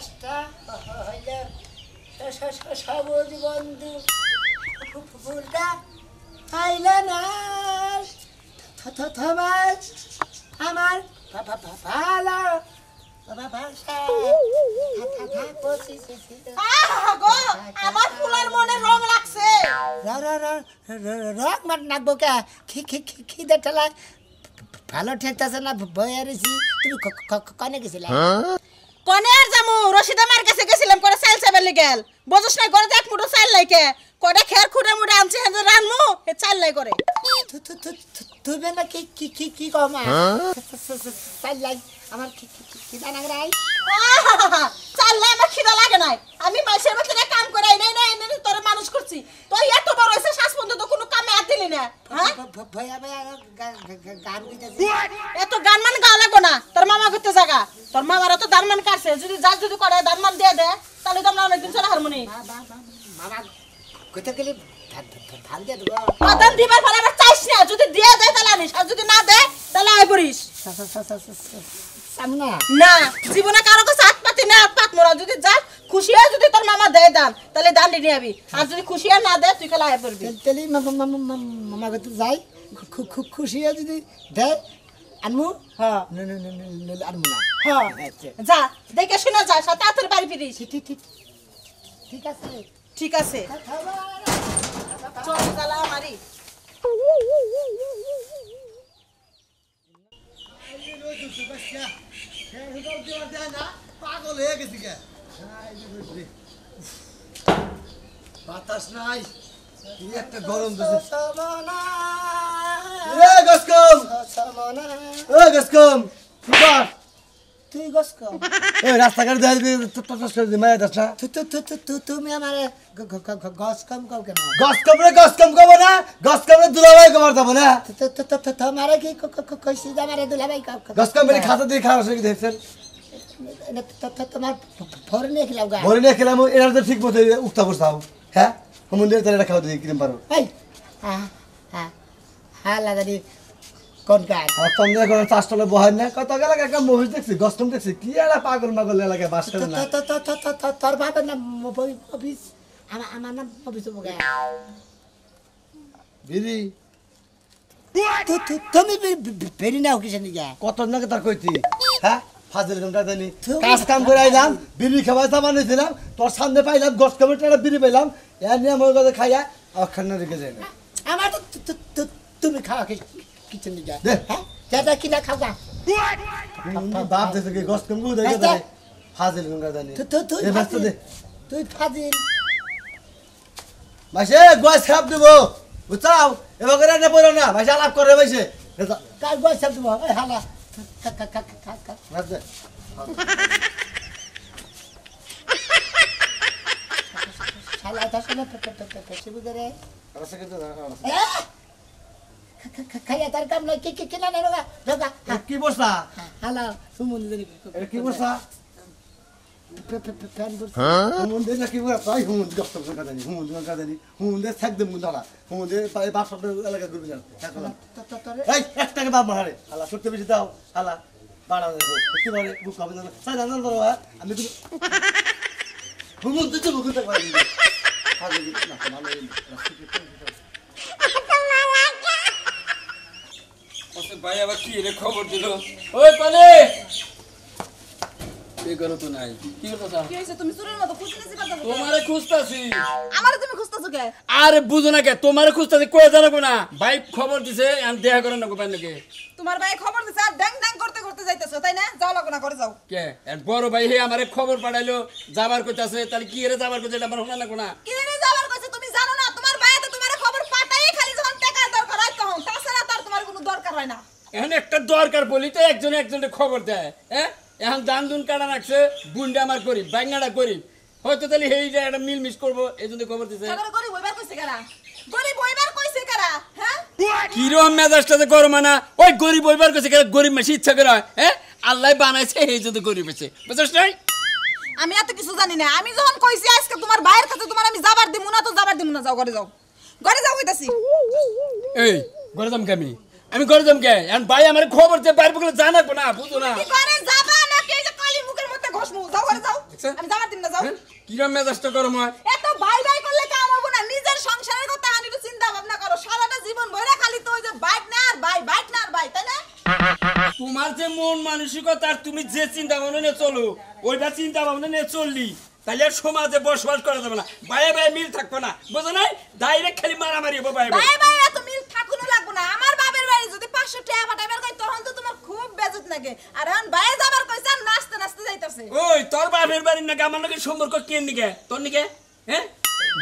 গাছটা হইলে সবুজ বন্ধু ফুলটা হইলে না তোমার আমার ভালো আমার ফুলের মনে রং লাগছে রং মার নাকবো কে খিদে ঠেলায় ভালো ঠেকতেছে না বয়ারেছি তুমি কনে গেছিলে কনে আর যামু রশিদা মার কাছে গেছিলাম করে চাল চাবেলি গেল বুঝছ না করে এক মুঠো চাল লাইকে কটা খের খুঁড়ে মুড়ে আনছে হেঁদে রানমু হে চাল লাই করে তুই না কি কমা চাল লাই আমার খিদা নাগরাই চাল লাই আমার খিদা লাগে নাই আমি মাসের মধ্যে কাম করে নাই নাই নাই তোর মানুষ করছি তুই এত বড় হইছে শ্বাস বন্ধ তো কোনো কামে হাত দিলি না হ্যাঁ ভয়া ভয়া গান দিতেছে এত গান মান গাওয়া লাগবো না তোর মামা করতে জায়গা তোর মামারা তো দান মান কাটছে যদি যা যদি করে দান মান দিয়ে দে তাহলে তো আমরা অনেকদিন চলে হারমোনি মামা কোথা গেলে ধান দিয়ে দেবো দান দিবার পরে আবার চাইছ না যদি দিয়ে দেয় তাহলে আনিস আর যদি না দেয় তাহলে আয় পড়িস সামনা না জীবনে কারো কাছে হাত পাতি না হাত পাত মোরা যদি যা খুশি হয় যদি তোর মামা দেয় দান তাহলে দান নিয়ে আবি আর যদি খুশি হয় না দেয় তুই খেলা আয় পড়বি তাহলে মামা কাছে যাই খুশি হয় যদি দেয় আনমু হ্যাঁ আনমু না হ্যাঁ যা দেখে শুনে যা সাথে হাতের বাড়ি ফিরিস ঠিক আছে ঠিক আছে চল জ্বালা মারি পাগল হয়ে গেছি কে বাতাস নাই একটা গরম তুই গসকম রাস্তাঘাট তুমি আমার গসকম কও কেন গসকম কব না গসকম দুলাভাই কবার যাবো না তোমারে কি কইছি আমারে দুলাভাই গসকম খাতা দিয়ে খাওয়া শুরু দেখছেন তোমার ভরে নিয়ে খেলাও গা ভরে নিয়ে খেলাম এরা তো ঠিক মতো উঠতে বসতাম হ্যাঁ মন্দিরে তাহলে খাওয়া দিয়ে কিরম পারো এই হ্যাঁ লাগাদি কোন কাজ আর তোমরা কোনো চাষতলে বহাই না কত গেলে একটা মহিষ দেখছি গস্তম দেখছি কি একটা পাগল মাগল এলাকায় বাস করে না তোর বাবার নাম অফিস আমার নাম অফিস বিড়ি তুমি বেরি নাও কিসের নিয়ে কত নাকি তার কইতি হ্যাঁ ফাজিল ঘন্টা জানি কাজ কাম করে আইলাম বিড়ি খাওয়াই সামান নিয়েছিলাম তোর সামনে পাইলাম গছ কমিটার বিড়ি পাইলাম এর নিয়ে আমার কাছে খাইয়া খান্না রেখে যায় না আমার তো তুমি খাওয়া কিচেন নিয়ে হ্যাঁ যা কিনা খাওয়া বাপ দেখে কি গছ কম গুলো দেখে দেয় ফাজিল ঘন্টা জানি তুই ফাজিল মাসে গোয়াস খাপ দিব বুঝছাও এবার করে না পড়ো না ভাইসা লাভ করে ভাইসে কার গোয়াস খাপ দিব এই হালা শালা তাসে না পেছে বুদরে খাইয়া তার কাম নাই কি না রোগা রোগা কি বসা হালা সুমন দেরি কি বসা ফ্যান বসা হুমুন্দের নাকি তাই হুমুন্দ গপ্ত ঘন্টা জানি হুমুন্দের থাকবে মুন্দারা হুমুন্দের বাপ সব এলাকা ঘুরবে না এই একটাকে বাপ মারে হালা সত্যি বেশি দাও হালা বাড়া দেবো একেবারে বুক হবে না সাই জানান ধরো আমি তো হুমুন্দ তো মুখ থাকবে ভাই আবার কি রে খবর দিল ওই পালে এই করো তো নাই কি করছ কি হইছে তুমি চুরের মতো খুঁজতেছি কথা তোমারে খুঁজতাছি আমারে তুমি খুঁজতেছো কে আরে বুঝো না কে তোমারে খুঁজতাছি কই জানাবো না ভাই খবর দিছে আমি দেখা করেন না গোপাল নাকি তোমার ভাই খবর দিছে আর ড্যাং ড্যাং করতে করতে যাইতেছো তাই না যাও লাগো না করে যাও কে এর বড় ভাই হে আমারে খবর পাঠাইলো যাবার কইতাছে তাহলে কি এর যাবার কইছে এটা আমার শোনা লাগো না কি রে যাবার কইছে তুমি জানো না তোমার ভাই তো তোমারে খবর পাঠাই খালি যখন টাকা দরকার হয় তখন তাছাড়া তার তোমার কোনো দরকার হয় না এখন একটা দরকার বলি তো একজনে খবর দেয় হ্যাঁ এখন দান দুন কাটা রাখছে বুনটা আমার গরিব বাঙ্গাটা গরিব হয়তো তাহলে এই যে একটা মিল মিস করবো এই জন্য খবর দিছে গরিব হইবার কইছে কারা গরিব হইবার কইছে কারা হ্যাঁ কিরম মেজাজটাতে গরম না ওই গরিব হইবার কইছে গরিব মাসি ইচ্ছা করে হ্যাঁ আল্লাহ বানাইছে এই জন্য গরিব হয়েছে বুঝছ নাই আমি এত কিছু জানি না আমি যখন কইছি আজকে তোমার ভাইয়ের কাছে তোমার আমি যাবার দিমু না তো যাবার দিমু না যাও ঘরে যাও কইতাছি এই ঘরে যাম কে আমি ঘরে যাম কে এখন ভাই আমার খবর যে বাইরে বলে জানাবো না বুঝো না কি করে যাবা না কে যে কালি মুখের মধ্যে বসমু যাও ঘরে যাও আচ্ছা। আমি যাবার দিন না যাও কিরম মেজাজটা গরম হয় এত ভাই ভাই করলে কাম হবে না নিজের সংসারের কথা আনি তো চিন্তা ভাবনা করো সারাটা জীবন ভরে খালি তো ওই যে বাইক না আর ভাই বাইক না আর ভাই তাই না তোমার যে মন মানসিকতা আর তুমি যে চিন্তা ভাবনা নিয়ে চলো ওইটা চিন্তা ভাবনা নিয়ে চললি তাহলে আর সমাজে বসবাস করা যাবে না বাইরে বাইরে মিল থাকবে না বুঝো নাই ডাইরেক্ট খালি মারামারি হবে বাইরে ভাই ভাই এত মিল থাকুনো লাগবে না আমার বাবার বাড়ি যদি 500 টাকা পাঠাইবার কই তখন তো তোমার খুব বেজত লাগে আর এখন ভাই যাবার কইছেন নাচতে নাচতে যাইতাছে ওই তোর বাপের বাড়ির নাকি আমার নাকি সম্পর্ক কে নিকে তোর নিকে হ্যাঁ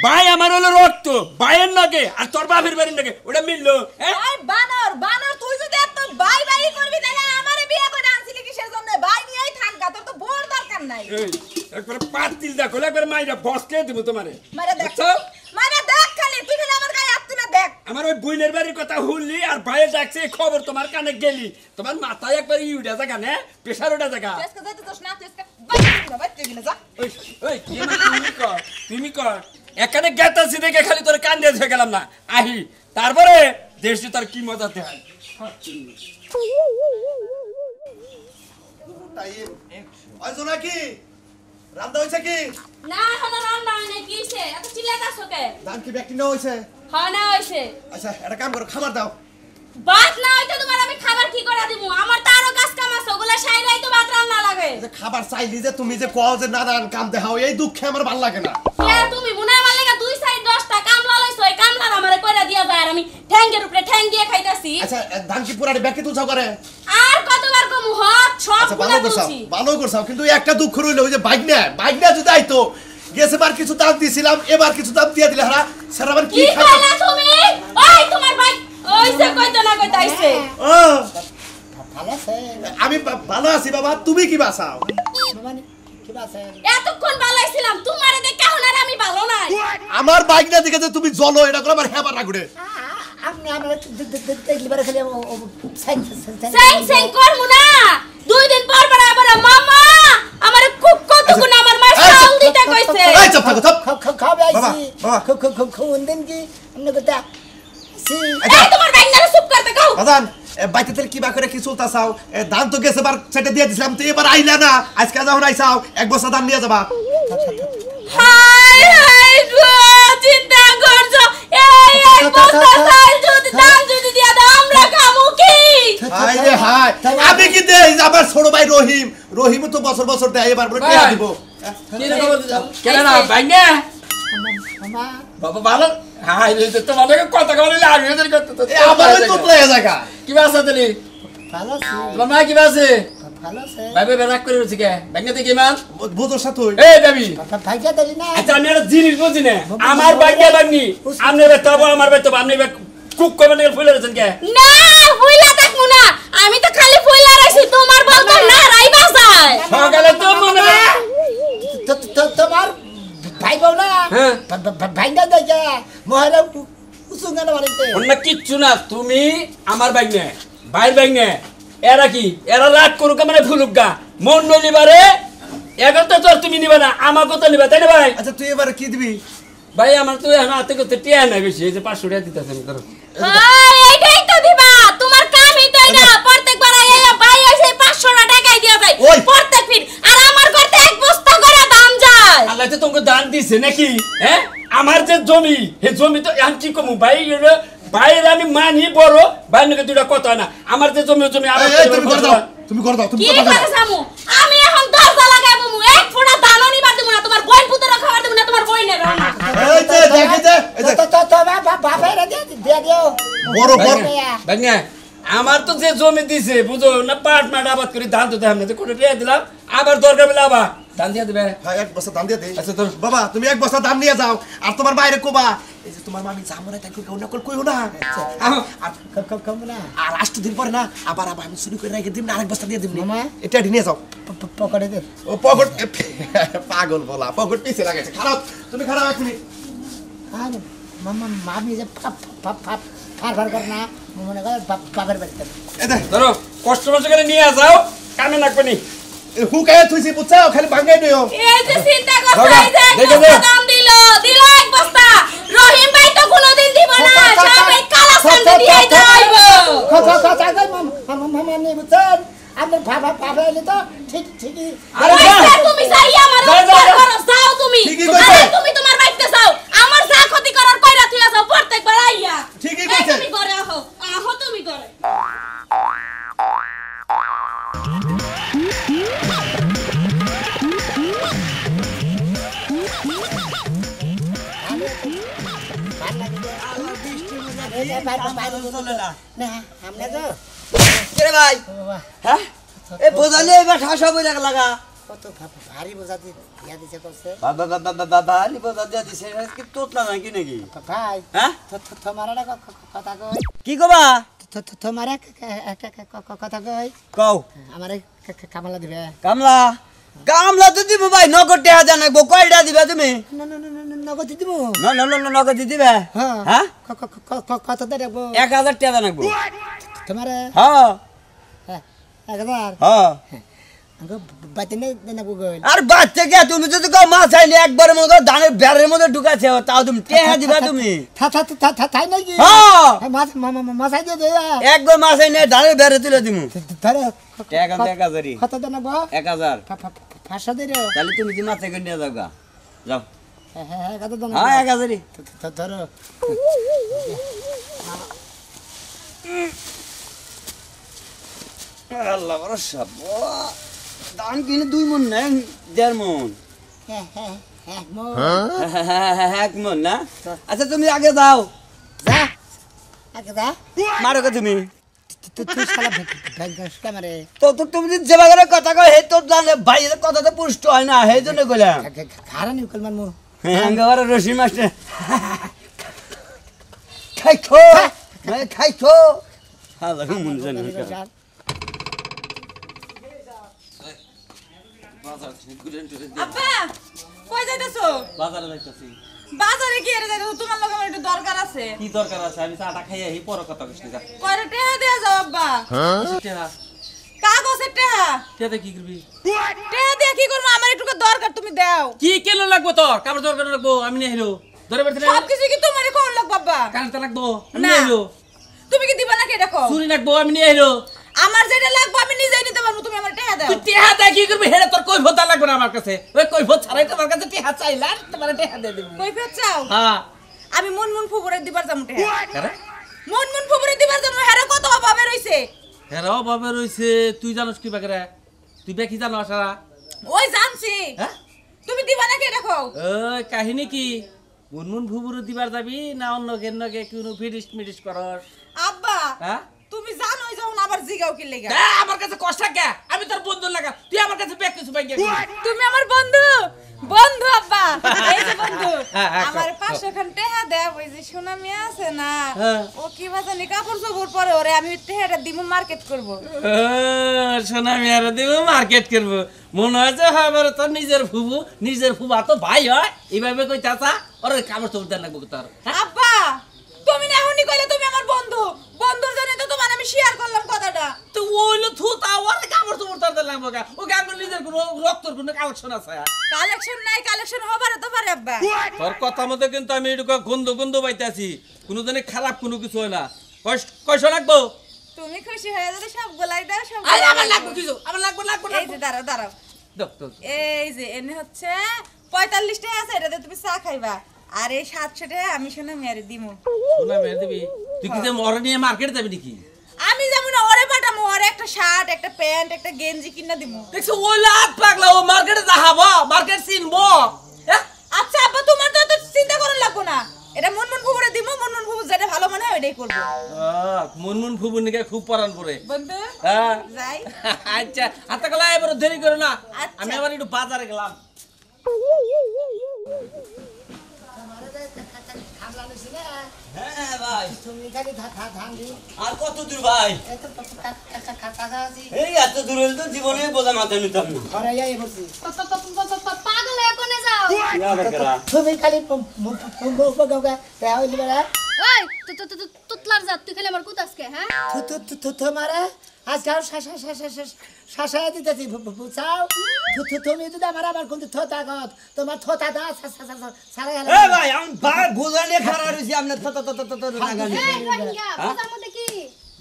ভাই আমার হলো রক্ত ভাইয়ের নাকি আর তোর বাপের বাড়ির নাকি ওটা মিললো হ্যাঁ ওই বানর বানর তুই যদি এত ভাই ভাই করবি তাহলে আমারে বিয়ে করে আনছিলি কিসের জন্য ভাই নিয়েই থাকগা তোর তো বোর দরকার নাই এই একবারে পাতিল দেখো একবারে মাইরা বসকে দিব তোমারে মারে দেখ বুঝছো? মারে দেখ খালি তুই খালি আমার গায়ে হাত তুলে দেখ আমার ওই বইনের বাড়ির কথা হুললি আর ভাইয়ের ডাকছে এই খবর তোমার কানে গেলি তোমার মাথায় একবার ইউডা জায়গা নে প্রেশার ওটা জায়গা আজকে যাইতে তোস না আজকে বাইতে দিনা যা ওই ওই কি আমার তুমি কর এখানে গেতাছি দেখে খালি তোর কান দিয়ে ধুয়ে গেলাম না আহি তারপরে দেশে তার কি মজাতে হয় ওই জোনাকি রান্দা হইছে কি না এখন রান্না হয় নাই কিছে এত চিল্লাতাছো কে ধান কি ব্যক্তি না হইছে হয় না হইছে আচ্ছা একটা কাম করো খাবার দাও ভাত না হইতো তোমার আমি খাবার কি করে দিমু আমার তো আরো কাজ কাম আছে ওগুলা সাইরাই তো ভাত রান্না লাগে যে খাবার চাইলি যে তুমি যে কও যে না দান কাম দেখাও এই দুঃখে আমার ভালো লাগে না কে তুমি বুনা আমার লাগা দুই সাইড 10টা কামলা লইছো এই কামলা আমারে কইরা দিয়া যায় আর আমি ঠ্যাঙ্গের উপরে ঠ্যাং দিয়ে খাইতাছি আচ্ছা ধান কি পুরাটি ব্যক্তি তুলছাও করে আর কতবার কমু হট সব আচ্ছা গুলা ভালো করছাও তুলছি ভালো করছাও কিন্তু একটা দুঃখ রইল ওই যে বাইক না যদি আইতো গেছেবার কিছু দাম দিছিলাম এবার কিছু দাম দিয়ে দিলে হারা স্যার আবার কি কি খাবে কইলা তুমি ওই তোমার ভাই ওইসে কইতো না কইতা আইছে ও, ভালো আছে আমি ভালো আছি বাবা তুমি কি বাসাও মানে কি আছে এতক্ষণ ভালোইছিলাম তোমারে দেখে এখন আর আমি ভালো নাই আমার বাইক না দিকে যে তুমি জ্বলো এটা করে আমার হেবার না ঘুরে আপনি আমার দেখলি বারে খালি সাইন সেং সেং করমু না দুই দিন পর পর আবার মামা আমার খুব কতক্ষণ আমার মা চাল দিতে কইছে এই চুপ থাকো চুপ খাবে বাবা, আইছি বাবা। কোন দিন কি আপনি কথা সি এই তোমার ব্যাংনারে চুপ করতে কও বাজান বাইতে তেল কি বা করে কি চলতা চাও ধান তো গেছে বার সেটা দিয়ে দিছিলাম তো এবার আইলা না আজকে যখন আইসাও এক বস্তা ধান নিয়ে যাবা হাই হাই গো চিন্তা করছো এই এক বস্তা চাল যদি দাম যদি দিয়া দাও আমরা খামু কি হাই রে হাই আমি কি দেই আমার ছোট ভাই রহিম তো বছর বছর দেয় এবার বলে টিয়া দিব কি রে খবর দিছো কেন না ভাইঙ্গা মামা বাবা ভালো হাই রে তো মানে কথা বলে আমি এদের করতে তো আমার ওই তোতলা জায়গা কি বাসা দিলি ভালো আছে তোমার মা কি বাসে ভালো আছে ভাই ভাই রাগ করে রয়েছে কে ভাইঙ্গা দেখি মান বুঝোর সাথে এই দেবী ভাইজা দিলি না আচ্ছা আমি একটা জিনিস বুঝি না আমার ভাইঙ্গা ভাগনি আপনি বেতব আমার বেতব আপনি কুক করবেন না ফুলে রয়েছেন কে না ফুইলা থাকমু না আমি তো খালি ফুইলা রাইছি তোমার বলতো না রাইবা যায় সকালে তো মনে হয় তোমার ভাই বউ না হ্যাঁ। ভাইঙ্গা দেখে মহারা উসুঙ্গান বাড়িতে অন্য কিচ্ছু না তুমি আমার বাইক নে ভাইয়ের বাইক নে এরা কি এরা রাগ করুক মানে ফুলুক গা মন নলিবারে এখন তো তোর তুমি নিবা না আমাকে তো নিবা তাই না ভাই আচ্ছা তুই এবার কি দিবি ভাই আমার তো এখন হাতে করতে টিয়া নাই বেশি এই যে 500 টাকা দিতেছেন ধরো এইটাই তো দিবা তোমার কামই তো এটা প্রত্যেকবার আইয়া ভাই এসে 500 টাকাই দিয়া যায় ওই। প্রত্যেক দিন আর আমার করতে এক বস্তা করে দাম যায় আল্লাহ তো তোমাকে দান দিছে নাকি হ্যাঁ আমার যে জমি হে জমি তো এখন কি কমু ভাই ভাইয়ের আমি মানি বড় ভাই নাকি দুটা কথা না আমার যে জমি জমি আমার এই, তুমি করে দাও তুমি করে দাও তুমি কি কথা করে সামু আমি এখন দরজা লাগাবো মু এক ফোঁটা দানও নিবার দেব না তোমার বই পুতরা খাবার দেব না তোমার বইনের এই যে দেখে যে এই যে তো বাপের দিয়ে দিও বড় বড় ভাই না আমার তো যে জমি দিছে বুঝো না পাট মাট আবাদ করে ধান তো দেখাম না কোটা টিয়া দিলাম আবার দরকার বেলা আবার ধান দিয়ে দিবে হ্যাঁ এক বস্তা দাম দিয়ে দে আচ্ছা তোর বাবা তুমি এক বস্তা দাম নিয়ে যাও আর তোমার বাইরে কোবা এই যে তোমার মামি জামরে তাই কই না কইও না আর কম না আর 8 দিন পরে না আবার আমি শুরু করে রেখে দিম না আরেক বস্তা দিয়ে দিম মামা। এটা নিয়ে যাও পকড়ে দে ও পকেট পাগল বলা পকেট পিছে লাগাইছে খারাপ তুমি খারাপ এখনি আর মামা মামি যে ফার করে না মনে করে বাপের বাড়িতে এ দে ধরো কষ্ট মষ্ট করে নিয়ে যাও কামে নাকবনি হুকায় থুইছি বুঝছাও খালি ভাঙাই দিও এই যে চিন্তা করছো বাবা, এই যে এক দেখে বস্তা দে। দাম দিল এক বস্তা রহিম ভাই তো কোনোদিন দিব না সব এই কালা সামনে দিয়ে যাইবো মামা নেই বুঝছেন আপনি ভাবা এলে তো ঠিকই আরে ওইটা বাহ! তুমি চলে না আমরা তো কে ভাই বাবা হ্যাঁ এ বোঝালে এবার ঠাসা বইরা লাগা কত ভারী বোঝা দিয়া দিছে করছে বাবা বাবা বাবা ভালি বোঝা দিয়া দিছে কি তোতলা নাকি নাকি ভাই হ্যাঁ তোমার একটা কথা কই কি কবা তোমার একটা কথা কই কও আমারে কামলা দিবে কামলা কামলা তো দিব ভাই নগদ টাকা দেন গো কয়টা দিবা তুমি না না না না নগদ দিব না না না নগদ দিবা হ্যাঁ হ্যাঁ কত দেব 1000 টাকা দেন গো তোমারে হ্যাঁ 1000 হ্যাঁ আঙ্গো বাতিনে দেনাবো গইল আর বাচ্চা কে তুমি যদি কও মাছ আইলে একবার মতো ধানের বেড়ের মধ্যে ঢুকাছে তাও তুমি টাকা দিবা তুমি থাই নাকি হ্যাঁ মাছ মাছাই দিয়ে দে একবার মাছ আইলে ধানের বেড়ে তুলে দিমু ধরে টাকা 1000ই কত দেনাবো 1000 500 দে তাহলে তুমি কি মাছ কিনে যাও গা যাও হ্যাঁ কত দেনাবো হ্যাঁ 1000ই ধরো আল্লাহ বড় সব দাম কিনে 2 মণ না 1.5 মণ হ্যাঁ হ্যাঁ হ্যাঁ মো 1 মণ না আচ্ছা তুমি আগে যাও যা আগে যা মারো কে তুমি তুই শালা ভ্যাঙ্গাস কামারে তো তুমি যে বাগারে কথা কয় হে তো জানে ভাই এর কথা তো পুষ্ট হয় না হে জন্য কইলাম ঘাড়া নিকল মারমু আঙ্গারে রশি মাস্টার খাইছো মানে খাইছো হালা হুমুন জানে আব্বা কই যাইতাছো বাজারে যাইতাছি বাজারে কি এর যাইতাছো তোমার লগে আমার একটু দরকার আছে কি দরকার আছে আমি চাটা খাই আহি পরে কথা কইছি যা কয়টা টাকা দেয়া যাও আব্বা টেহা কাগজের টাকা টেহাতে কি করবি টাকা দিয়ে কি করবো আমার একটু দরকার তুমি দাও কি কেলো লাগবো তোর কাপড় দরকার লাগবো আমি নিয়ে হিরো ধরে বেড়তে সব কিছু কি তোমারে কোন লোক বাবা কারেন্ট লাগবো আমি না। নিয়ে হিরো তুমি কি দিবা নাকি দেখো চুরি লাগবো আমি নিয়ে হিরো আমার যেটা লাগবে আমি নিজেই নিতে পারবো তুমি আমার টাকা দাও তুই টেহাতে কি করবি হেরে তোর কই ভোতা লাগবে না আমার কাছে ওই কই ভোত ছাড়াই তোমার কাছে টেহা চাইলাম তোমার টেহা দিয়ে দেব কই ফের চাও হ্যাঁ আমি মন মন ফুবরে দিবার যামু টাকা আরে মন মন ফুবরে দিবার যামু হেরে কত অভাবে রইছে হেরাও ভাবে রইছে তুই জানোস কি বাগরে তুই বেকি জানো সারা ওই জানছি হ্যাঁ তুমি দিবা নাকি দেখো ওই কাহিনী কি মুনমুন ভুবুরু দিবার যাবি না অন্য কেন্নকে কোনো ফিরিস মিরিস করস আব্বা হ্যাঁ তুমি জানোই যখন আবার জিগাও কি লেগা আমার কাছে কষ্ট কে আমি তোর বন্ধু লাগা তুই আমার কাছে ব্যাগ কিছু পাই তুমি আমার বন্ধু বন্ধু আব্বা এই যে বন্ধু হ্যাঁ, হ্যাঁ, আমার কও, 500 খান টাকা দেব ওই যে সোনা মেয়ে আছে না হ্যাঁ। ও কি ভাজানি কাপড় চোপড় পরে ওরে আমি টাকাটা দিমু মার্কেট করব সোনা মেয়ারা দেব মার্কেট করবো মনে হয় যে আমার তোর নিজের ফুবা তো ভাই হয় এইভাবে কই চাচা ওর কাপড় চোপড় দেন লাগবো তোর আব্বা তুমি না এখনই কইলে তুমি আমার বন্ধু বন্ধুর জন্য তো তোমার আমি শেয়ার করলাম কথাটা তো ওইলো থুতা ওর কাপড় চোপড় তোর দেন লাগবো ও গাঙ্গুর নিজের কোনো রক্তর কোনো কালেকশন আছে কালেকশন নাই কালেকশন হবার তো পারে আব্বা তোর কথা মতো কিন্তু আমি এটুকু গন্ধ পাইতেছি কোনো দিনে খারাপ কোনো কিছু হয় না কয়শো লাগবো তুমি খুশি হয়ে যদি সব গোলাই দাও সব আরে গোলাই আমার দাও। লাগবো কিছু আমার লাগবো এই যে দাঁড়াও দাঁড়াও দাও এই যে এনে হচ্ছে 45 টাকা আছে এটাতে তুমি চা খাইবা আর এই 700 টাকা আমি শোনা মেরে দিমু সোনা মেরে দিবি তুই কি যে মরে নিয়ে মার্কেটে যাবি নাকি আমি যেমন ওরে পাঠামো ওরে একটা শার্ট একটা প্যান্ট একটা গেঞ্জি কিনা দিমু দেখছো ওই লাত পাগলা ও মার্কেটে যাবো মার্কেট চিনবো আচ্ছা আব্বা তোমার তো চিন্তা করা লাগবো না এটা মন মন ফুবুরে দিমু মন মন ফুবু যেটা ভালো মনে হয় ওইটাই করবো মুনমুন ফুবুর নিকে খুব পরান পরে বন্ধু হ্যাঁ যাই আচ্ছা হাতে গলা এবার দেরি করো না আচ্ছা। আমি আবার একটু বাজারে গেলাম হ্যাঁ ভাই তুমি খালি ধান দি আর কত দূর ভাই এত কাকা আছি এই এত দূর হলে তো জীবনে বোঝা মাথায় নিতাম না ঘরে যাই বলছি পাগল হয়ে কোনে যাও কি আবার করা তুমি খালি হইলি বেড়া ওই তুতলার জাত তুই খালি আমার কুতাসকে হ্যাঁ তোমারা আজকাল শাসায় দিতেছি বুঝাও তুমি যদি আমার আবার কিন্তু থোতা গত তোমার থোতা দা সারা গেল এ ভাই আমি বোঝা নিয়ে খারাপ রয়েছি আপনার লাগানি এই রোহিঙ্গা বাজার মধ্যে কি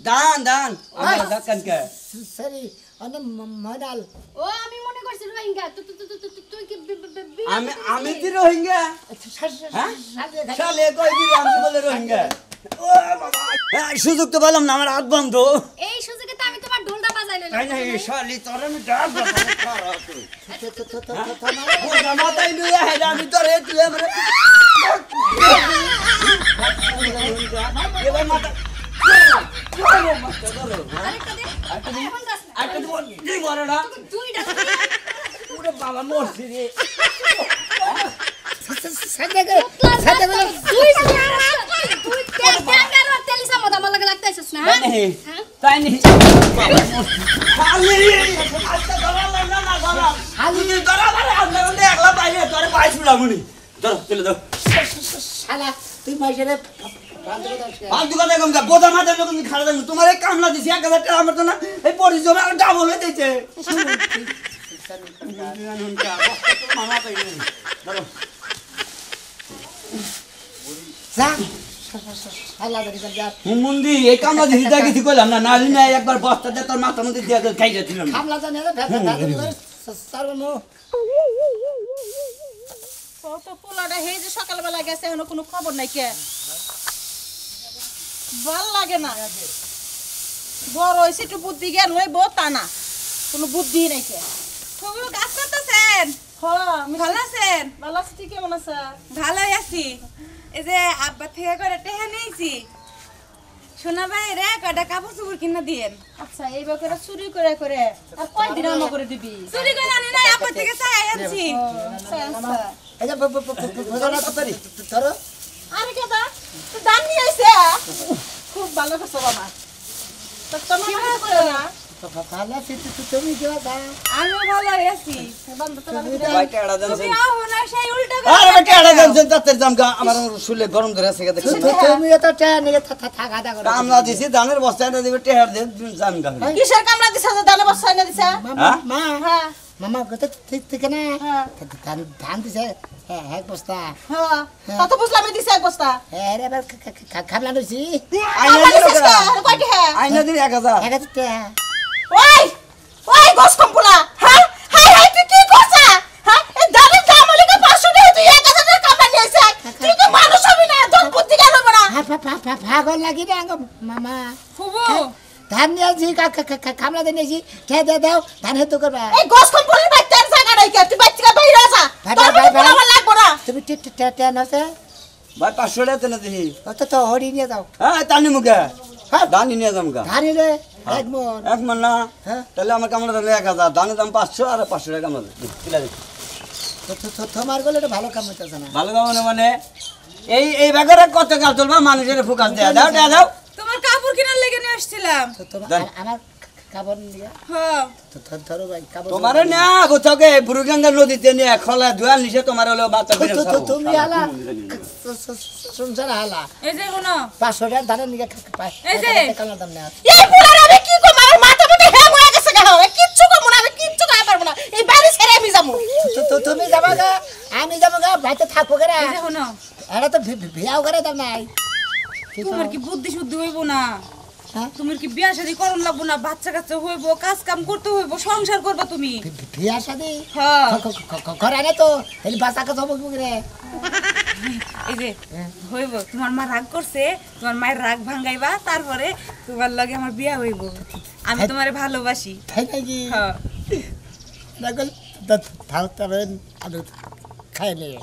দান আমার দাকান কে সরি অন্য মডাল ও আমি মনে করছি রোহিঙ্গা তুই কি আমি কি রোহিঙ্গা শালে কই দিলি আমি বলে রোহিঙ্গা ও বাবা সুযোগ তো বললাম না আমার হাত বন্ধ এই সুযোগে তো আমি তোমার ঢোলটা বাজাই লইলাম তাই না এই শালি তোর আমি ডাক মাথায় লইয়া হেডা আমি তোরে তুই আমার এবার মাথা আরেকটা দে এখন যাস না। আরেকটা দিব বড় না দুইটা ওরে বাবা মরছি রে সাথে করে সাথে করে তুই তেল ট্যাঙ্কার আর তেল সামদা আমার লাগে লাগতাইছস না হ্যাঁ? হ্যাঁ? তাই নি খালি আজকে ধরা না না ধরা খালি ধরা ধরা আমরা একলা বাইরে তোরে পাই ছুড়ামুনি ধর চলে দাও শালা তুই মাইশারে বান্ধব দাস ফালতু কথা কম কা বোঝা মাথার লোক তুমি খাড়া দেন তোমার এই কামলা দিছি 1000 টাকা আমার তো না এই পরিশ্রম আর ডাবল হয়ে দিয়েছে যা শালা ধরে যা মুন্দি এই কামলা দিছি দা কিছু কইলাম না নালি না একবার বস্তা দে তোর মাথার মধ্যে দিয়ে খাই যাচ্ছিলাম খামলা জানে না ভেবে সারবো কত পোলাটা হে যে সকালবেলা গেছে এখনো কোনো খবর নাই কে ভাল লাগে না বড় হয়েছে একটু বুদ্ধি জ্ঞান হইব তা না কোনো বুদ্ধি নাই কে খবর কাজ করতেছেন আমি ভালো আছেন ভালো আছি তুই কেমন আছে ভালোই আছি এই যে আব্বা থেকে করে টেহা নিয়েছি সোনা ভাই রে কটা কাপড় চোপড় কিনা দিয়েন আচ্ছা এইবার করে চুরি করে করে আর কয়দিন আমা করে দিবি চুরি করে আনি না আব্বা থেকে চাই আনছি এই যে বোঝাটা তো পারি ধরো আরে কেদা তুই দান নিয়ে আইছে খুব ভালো করছো বাবা তো তোমার কি করে না ভালো আছি তুমি কি যা আমিও ভালো আছি ভাই টাড়া দেন তুমি আও না সেই উল্টা আরে ভাই টাড়া দেন তাতে জামগা আমার শুলে গরম ধরে আছে দেখো তুমি তো ট্রেন নিয়ে থাকা করো কামলা দিছি ধানের বস্তাটা দিবে টেহার দেন জামগা কিসের কামলা দিছে যে দানে বসাই না দিছে মা হ্যাঁ মামা কত ঠিক না হ্যাঁ ধান দিছে হ্যাঁ এক বস্তা হ্যাঁ কত বুঝলাম দিছে এক বস্তা হ্যাঁ রে এবার খাবলা দিছি আইনা দিল দিছিস কেডা কে কয়টি হ্যাঁ আইনা দিল 1000 এক আছে ওই ওই গোস কম্পুলা হ্যাঁ হাই হাই তুই কি করছ হ্যাঁ এই দানে জামালিকে 500 টাকা তুই 1000 টাকা কামলা নিয়েছিস তুই তো মানুষ হবি না তোর বুদ্ধি কেন বড় ভাগল লাগি রে মামা ফুবু ধান নিয়েছি খামলা দিয়ে নিয়েছি খেয়ে দিয়ে দাও ধান হেতু করবা এই গোস কম্পুলার বাইতের জায়গা নাই কে তুই বাইতে বাইরে যা তোর বুদ্ধি আমার লাগবো না তুমি ট্রেন আছে ভাই 500 টাকা তেনে দিহি অত তো হরি নিয়ে যাও হ্যাঁ তানি মুখে হ্যাঁ দানি নিয়ে জামগা ধানি রে এক মন এক মান না হ্যাঁ তাহলে আমার কামলা দিলে 1000 দানের দাম 500 আর 500 টাকা কামলা দিলা দে তোমার গলে এটা ভালো কাম হইতেছে না ভালো কাম মানে এই ব্যাগরে কত কাল চলবা মানুষের ফোকাস দেয়া দাও দাও তোমার কাপড় কেনার লেগে নিয়ে আসছিলাম আমার কাবন দিয়া হ্যাঁ ধরো ভাই কাবন তোমারে না কোথাকে বুড়িগঙ্গা নদীতে নিয়ে খলা দুয়াল নিচে তোমার হলো বাচ্চা ফিরে তুমি আলা সংসার হালা এই যে শোনো 500 টাকা ধানের নিয়ে পায় এই যে। কামলা দাম না এই পুলার আমি কি কম আমার মাথা মধ্যে হ্যাং হয়ে গেছে গা কিচ্ছু কম না আমি কিচ্ছু খাই পারবো না এই বাড়ি ছেড়ে আমি যাবো তুমি যাবা গা আমি যাবো গা ভাইতে থাকবো গা এই যে শোনো এটা তো বিয়াও করে দাম নাই তোমার কি বুদ্ধি শুদ্ধি হইব না হ্যাঁ? তোমার কি বিয়া শাদী করন লাগবো না বাচ্চা কাচ্চা হইব কাজ কাম করতে হইব সংসার করবা তুমি বিয়া শাদি হ্যাঁ করে না তো এই বাসা কথা হবো কি রে এই যে হইব তোমার মা রাগ করছে তোমার মায়ের রাগ ভাঙাইবা তারপরে তোমার লগে আমার বিয়া হইব আমি তোমারে ভালোবাসি তাই নাকি হ্যাঁ দেখল থাকতে আমি খাই নিয়ে